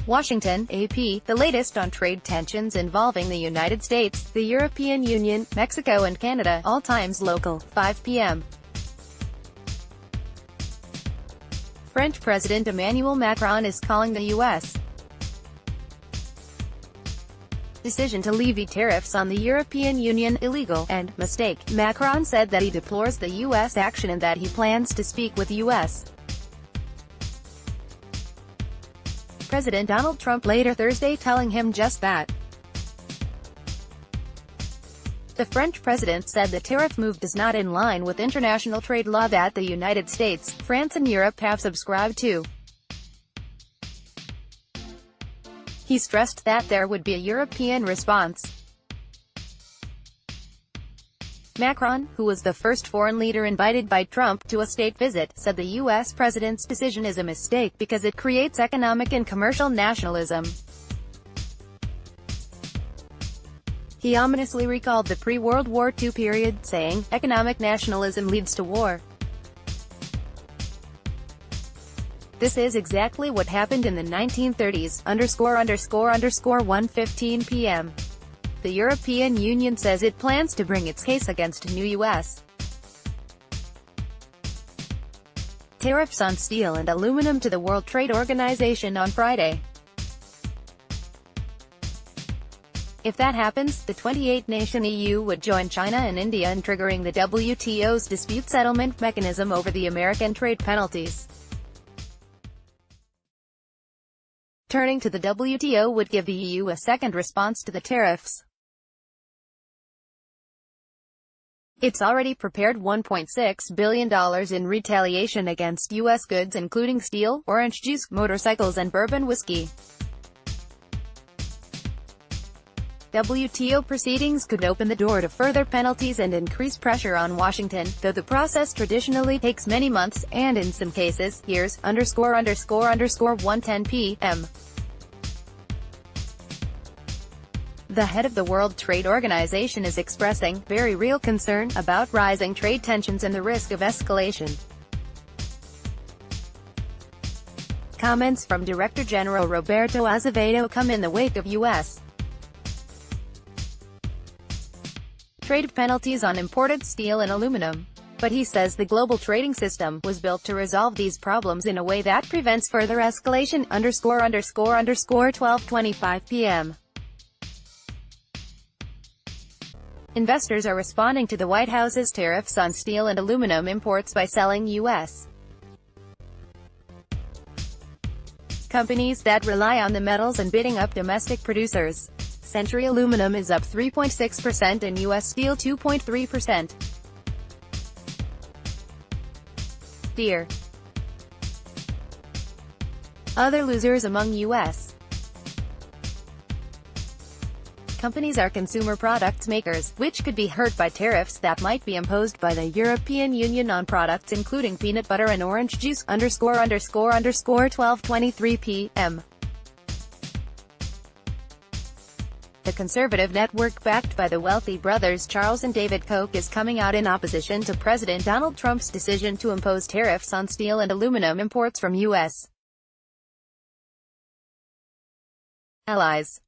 Washington, AP, the latest on trade tensions involving the United States, the European Union, Mexico and Canada, all times local, 5 p.m. French President Emmanuel Macron is calling the U.S. decision to levy tariffs on the European Union illegal and mistake. Macron said that he deplores the U.S. action and that he plans to speak with U.S. President Donald Trump later Thursday, telling him just that. The French president said the tariff move is not in line with international trade law that the United States, France and Europe have subscribed to. He stressed that there would be a European response. Macron, who was the first foreign leader invited by Trump to a state visit, said the U.S. president's decision is a mistake because it creates economic and commercial nationalism. He ominously recalled the pre-World War II period, saying, "Economic nationalism leads to war. This is exactly what happened in the 1930s, ____ 1:15 p.m. The European Union says it plans to bring its case against new U.S. tariffs on steel and aluminum to the World Trade Organization on Friday. If that happens, the 28-nation EU would join China and India in triggering the WTO's dispute settlement mechanism over the American trade penalties. Turning to the WTO would give the EU a second response to the tariffs. It's already prepared $1.6 billion in retaliation against U.S. goods including steel, orange juice, motorcycles and bourbon whiskey. WTO proceedings could open the door to further penalties and increase pressure on Washington, though the process traditionally takes many months, and in some cases, years, ____ 1:10 p.m. The head of the World Trade Organization is expressing very real concern about rising trade tensions and the risk of escalation. Comments from Director General Roberto Azevedo come in the wake of U.S. trade penalties on imported steel and aluminum. But he says the global trading system was built to resolve these problems in a way that prevents further escalation, ____ 12:25 p.m. Investors are responding to the White House's tariffs on steel and aluminum imports by selling U.S. companies that rely on the metals and bidding up domestic producers. Century Aluminum is up 3.6% and U.S. Steel 2.3%. Deere. Other losers among U.S. companies are consumer products makers, which could be hurt by tariffs that might be imposed by the European Union on products including peanut butter and orange juice, ____ 12:23 p.m. The conservative network backed by the wealthy brothers Charles and David Koch is coming out in opposition to President Donald Trump's decision to impose tariffs on steel and aluminum imports from U.S. allies.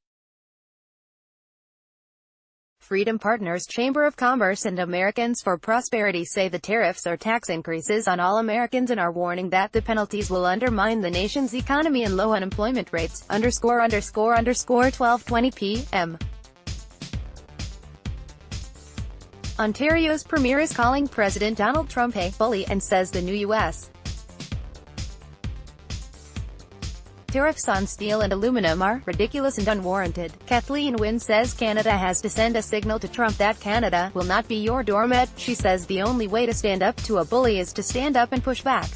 Freedom Partners Chamber of Commerce and Americans for Prosperity say the tariffs are tax increases on all Americans and are warning that the penalties will undermine the nation's economy and low unemployment rates, ____ 12:20 p.m. Ontario's premier is calling President Donald Trump a bully and says the new U.S. tariffs on steel and aluminum are ridiculous and unwarranted. Kathleen Wynne says Canada has to send a signal to Trump that Canada will not be your doormat. She says the only way to stand up to a bully is to stand up and push back.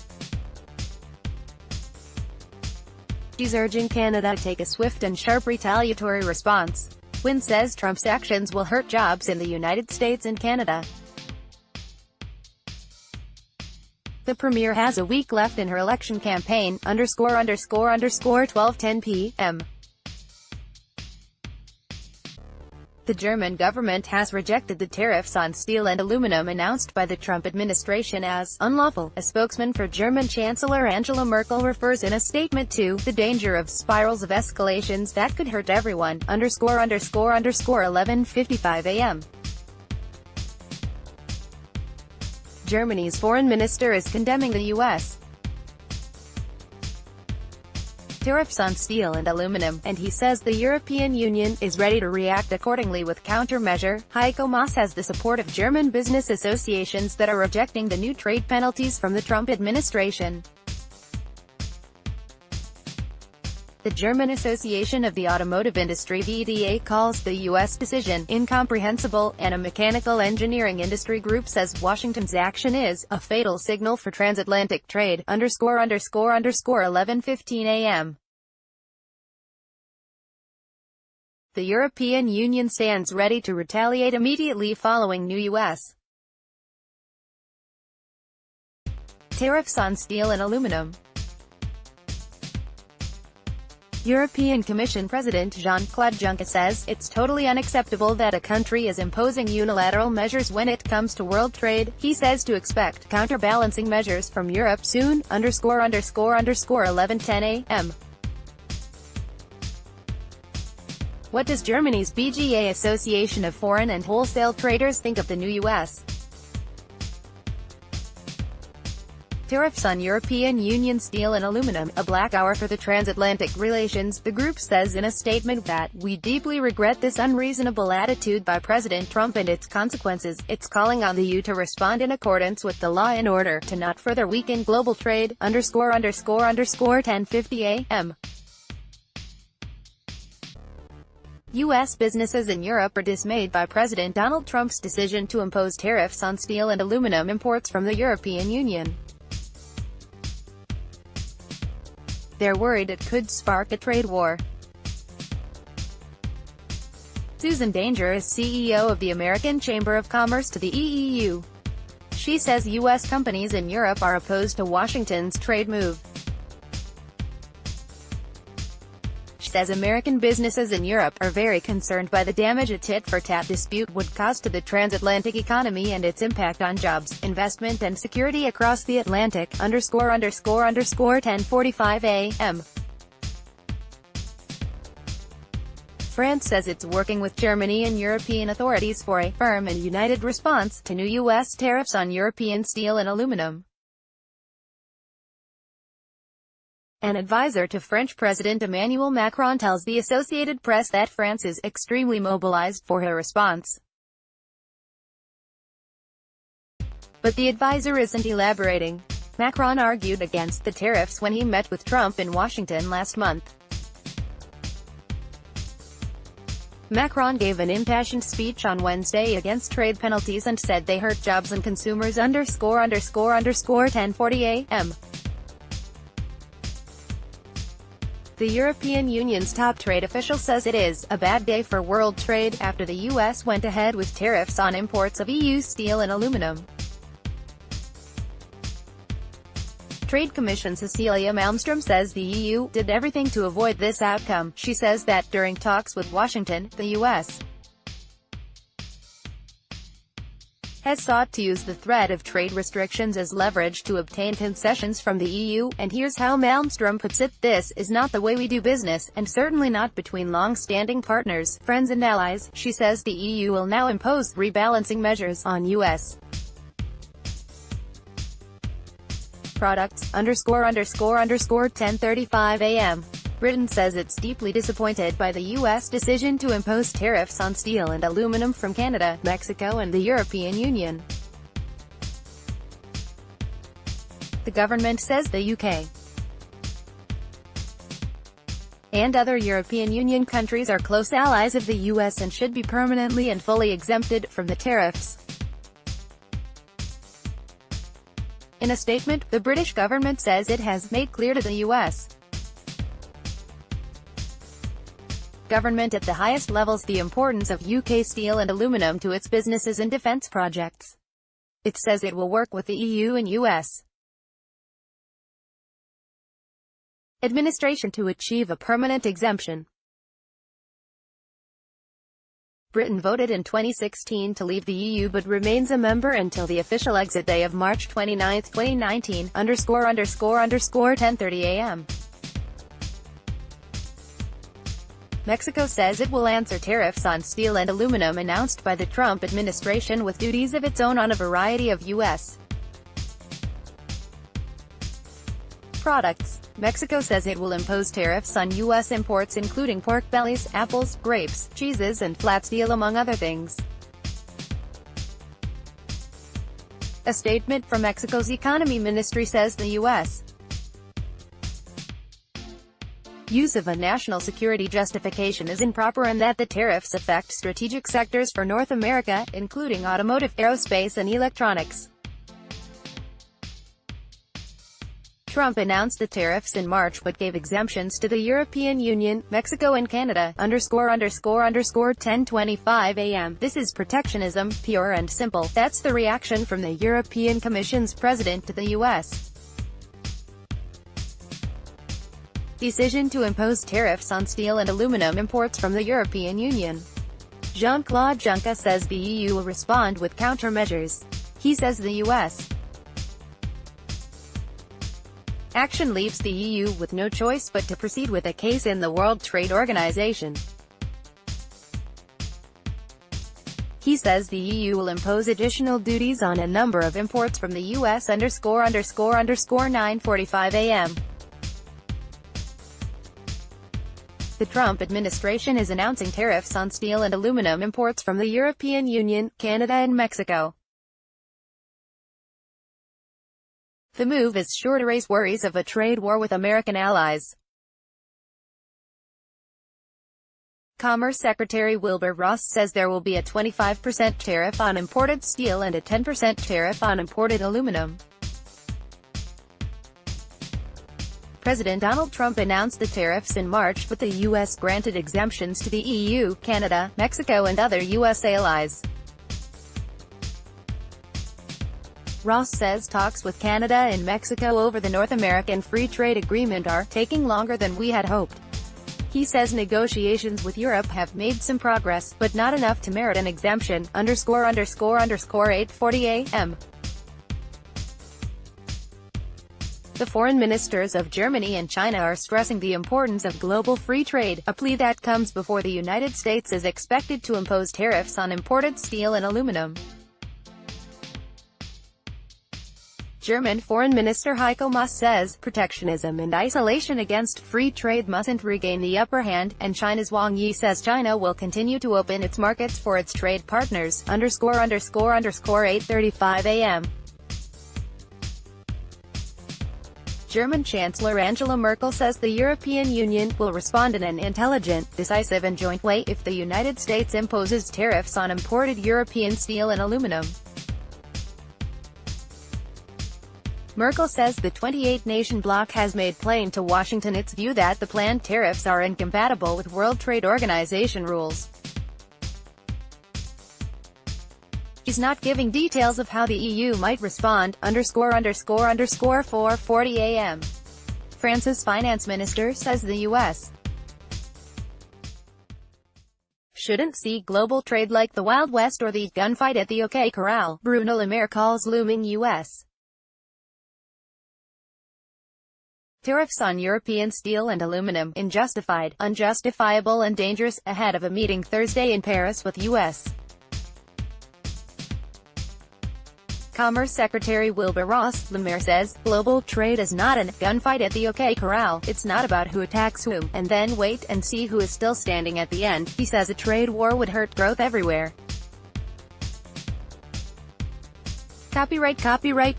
She's urging Canada to take a swift and sharp retaliatory response. Wynne says Trump's actions will hurt jobs in the United States and Canada. The premier has a week left in her election campaign, ____ 12:10 p.m. The German government has rejected the tariffs on steel and aluminum announced by the Trump administration as unlawful. A spokesman for German Chancellor Angela Merkel refers in a statement to the danger of spirals of escalations that could hurt everyone. 11:55 a.m. Germany's foreign minister is condemning the U.S. tariffs on steel and aluminum, and he says the European Union is ready to react accordingly with countermeasure. Heiko Maas has the support of German business associations that are rejecting the new trade penalties from the Trump administration. The German Association of the Automotive Industry (VDA) calls the U.S. decision incomprehensible, and a mechanical engineering industry group says Washington's action is a fatal signal for transatlantic trade. 11:15 a.m. The European Union stands ready to retaliate immediately following new U.S. tariffs on steel and aluminum. European Commission President Jean-Claude Juncker says, "It's totally unacceptable that a country is imposing unilateral measures when it comes to world trade." He says to expect counterbalancing measures from Europe soon. 11:10 a.m. What does Germany's BGA Association of Foreign and Wholesale Traders think of the new U.S. tariffs on European Union steel and aluminum? A black hour for the transatlantic relations. The group says in a statement that, "We deeply regret this unreasonable attitude by President Trump and its consequences. It's calling on the EU to respond in accordance with the law in order to not further weaken global trade." 10:50 a.m. U.S. businesses in Europe are dismayed by President Donald Trump's decision to impose tariffs on steel and aluminum imports from the European Union. They're worried it could spark a trade war. Susan Danger is CEO of the American Chamber of Commerce to the EU. She says U.S. companies in Europe are opposed to Washington's trade move. She says American businesses in Europe are very concerned by the damage a tit-for-tat dispute would cause to the transatlantic economy and its impact on jobs, investment and security across the Atlantic. 10:45 a.m. France says it's working with Germany and European authorities for a firm and united response to new U.S. tariffs on European steel and aluminum. An advisor to French President Emmanuel Macron tells the Associated Press that France is extremely mobilized for her response. But the advisor isn't elaborating. Macron argued against the tariffs when he met with Trump in Washington last month. Macron gave an impassioned speech on Wednesday against trade penalties and said they hurt jobs and consumers. 10:40 a.m. The European Union's top trade official says it is a bad day for world trade after the U.S. went ahead with tariffs on imports of EU steel and aluminum. Trade Commission Cecilia Malmström says the EU did everything to avoid this outcome. She says that during talks with Washington, the U.S. has sought to use the threat of trade restrictions as leverage to obtain concessions from the EU, and here's how Malmström puts it: "This is not the way we do business, and certainly not between long-standing partners, friends and allies." She says the EU will now impose rebalancing measures on U.S. products. 10:35 a.m. Britain says it's deeply disappointed by the U.S. decision to impose tariffs on steel and aluminum from Canada, Mexico and the European Union. The government says the UK and other European Union countries are close allies of the U.S. and should be permanently and fully exempted from the tariffs. In a statement, the British government says it has made clear to the U.S. government at the highest levels the importance of UK steel and aluminum to its businesses and defence projects. It says it will work with the EU and US administration to achieve a permanent exemption. Britain voted in 2016 to leave the EU but remains a member until the official exit day of March 29, 2019, ___10:30 a.m. Mexico says it will answer tariffs on steel and aluminum announced by the Trump administration with duties of its own on a variety of U.S. products. Mexico says it will impose tariffs on U.S. imports including pork bellies, apples, grapes, cheeses and flat steel among other things. A statement from Mexico's economy ministry says the U.S. use of a national security justification is improper and that the tariffs affect strategic sectors for North America, including automotive, aerospace and electronics. Trump announced the tariffs in March but gave exemptions to the European Union, Mexico and Canada, ___10:25 a.m. This is protectionism, pure and simple. That's the reaction from the European Commission's president to the U.S. decision to impose tariffs on steel and aluminum imports from the European Union. Jean-Claude Juncker says the EU will respond with countermeasures. He says the U.S. action leaves the EU with no choice but to proceed with a case in the World Trade Organization. He says the EU will impose additional duties on a number of imports from the U.S. ___9:45 a.m. The Trump administration is announcing tariffs on steel and aluminum imports from the European Union, Canada and Mexico. The move is sure to raise worries of a trade war with American allies. Commerce Secretary Wilbur Ross says there will be a 25% tariff on imported steel and a 10% tariff on imported aluminum. President Donald Trump announced the tariffs in March, but the U.S. granted exemptions to the EU, Canada, Mexico and other U.S. allies. Ross says talks with Canada and Mexico over the North American Free Trade Agreement are taking longer than we had hoped. He says negotiations with Europe have made some progress, but not enough to merit an exemption, ___8:40 a.m. The foreign ministers of Germany and China are stressing the importance of global free trade, a plea that comes before the United States is expected to impose tariffs on imported steel and aluminum. German Foreign Minister Heiko Maas says, protectionism and isolation against free trade mustn't regain the upper hand, and China's Wang Yi says China will continue to open its markets for its trade partners, ___8:35 a.m. German Chancellor Angela Merkel says the European Union will respond in an intelligent, decisive and joint way if the United States imposes tariffs on imported European steel and aluminum. Merkel says the 28-nation bloc has made plain to Washington its view that the planned tariffs are incompatible with World Trade Organization rules. She's not giving details of how the EU might respond, ___4:40 a.m. France's finance minister says the U.S. shouldn't see global trade like the Wild West or the gunfight at the OK Corral. Bruno Le Maire calls looming U.S. tariffs on European steel and aluminum unjustified, unjustifiable and dangerous, ahead of a meeting Thursday in Paris with U.S. Commerce Secretary Wilbur Ross. Le Maire says, global trade is not a gunfight at the OK Corral. It's not about who attacks whom, and then wait and see who is still standing at the end. He says a trade war would hurt growth everywhere. Copyright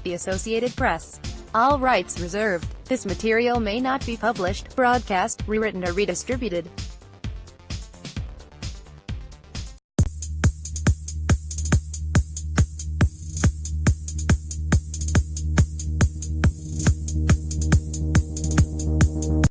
The Associated Press. All rights reserved. This material may not be published, broadcast, rewritten or redistributed.